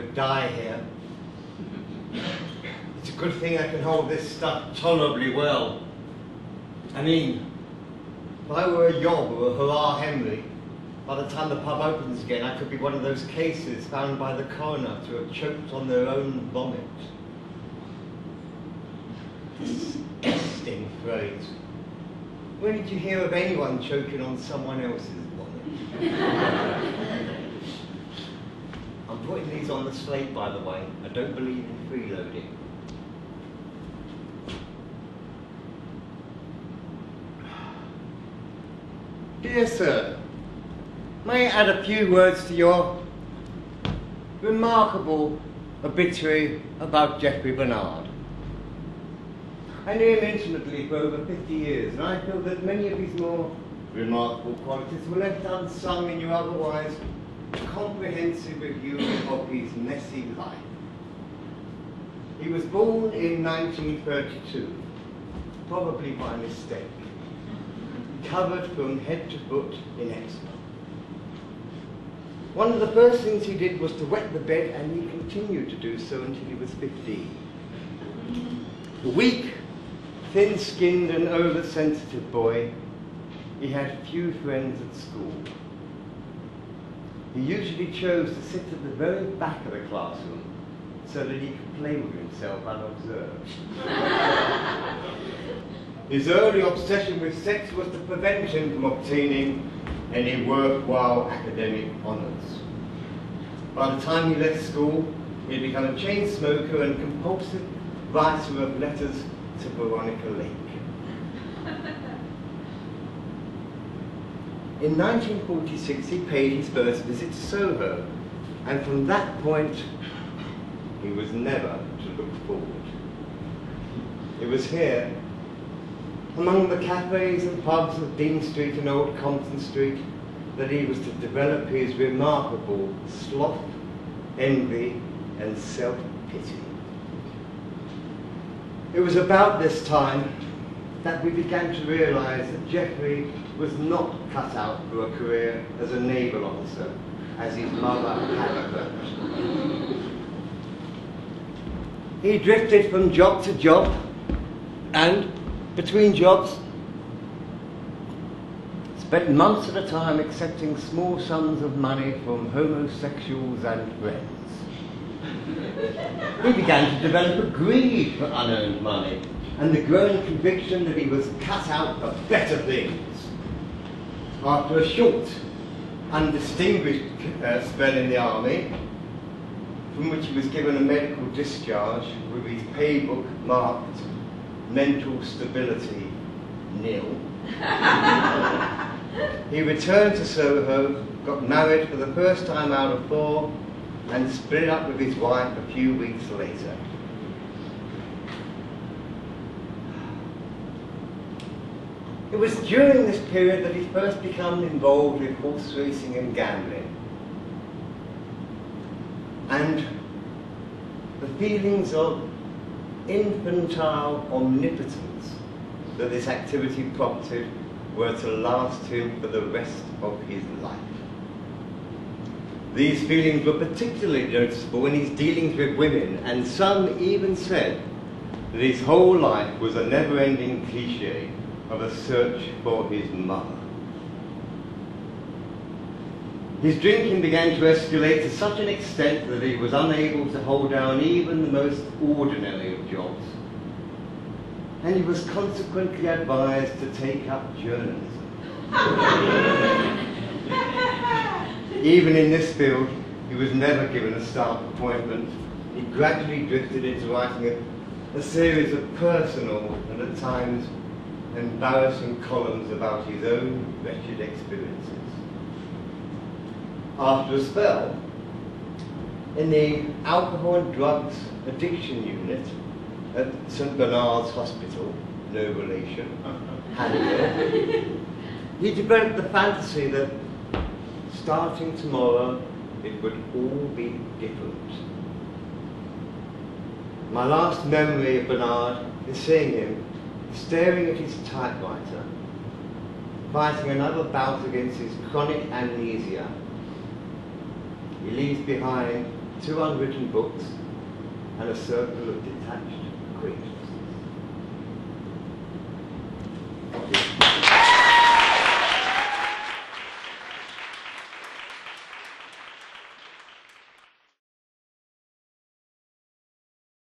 could die here. It's a good thing I can hold this stuff tolerably well. I mean, if I were a Yob or a Hurrah Henry, by the time the pub opens again, I could be one of those cases found by the coroner to have choked on their own vomit. Disgusting phrase. When did you hear of anyone choking on someone else's vomit? I'm putting these on the slate, by the way. I don't believe in freeloading. Dear sir, may I add a few words to your remarkable obituary about Jeffrey Bernard? I knew him intimately for over 50 years, and I feel that many of his more remarkable qualities were left unsung in your otherwise comprehensive review of his messy life. He was born in 1932, probably by mistake, covered from head to foot in eczema. One of the first things he did was to wet the bed, and he continued to do so until he was 15. The weak, thin-skinned and oversensitive boy, he had few friends at school. He usually chose to sit at the very back of the classroom so that he could play with himself unobserved. His early obsession with sex was to prevent him from obtaining any worthwhile academic honours. By the time he left school, he had become a chain smoker and compulsive writer of letters to Veronica Lake. In 1946, he paid his first visit to Soho, and from that point, he was never to look forward. It was here, among the cafes and pubs of Dean Street and Old Compton Street, that he was to develop his remarkable sloth, envy, and self-pity. It was about this time that we began to realise that Jeffrey was not cut out for a career as a naval officer, as his mother had hoped. He drifted from job to job, and between jobs, spent months at a time accepting small sums of money from homosexuals and friends. He began to develop a greed for unearned money and the growing conviction that he was cut out for better things. After a short, undistinguished spell in the army, from which he was given a medical discharge with his pay book marked mental stability nil, he returned to Soho, got married for the first time out of 4, and split up with his wife a few weeks later. It was during this period that he first became involved with horse racing and gambling. And the feelings of infantile omnipotence that this activity prompted were to last him for the rest of his life. These feelings were particularly noticeable in his dealings with women, and some even said that his whole life was a never-ending cliché of a search for his mother. His drinking began to escalate to such an extent that he was unable to hold down even the most ordinary of jobs, and he was consequently advised to take up journalism. Even in this field, he was never given a staff appointment. He gradually drifted into writing a series of personal and at times embarrassing columns about his own wretched experiences. After a spell in the alcohol and drugs addiction unit at St. Bernard's Hospital, no relation, Hanwell, he developed the fantasy that starting tomorrow it would all be different. My last memory of Bernard is seeing him staring at his typewriter, fighting another bout against his chronic amnesia. He leaves behind 2 unwritten books, and a circle of detached acquaintances.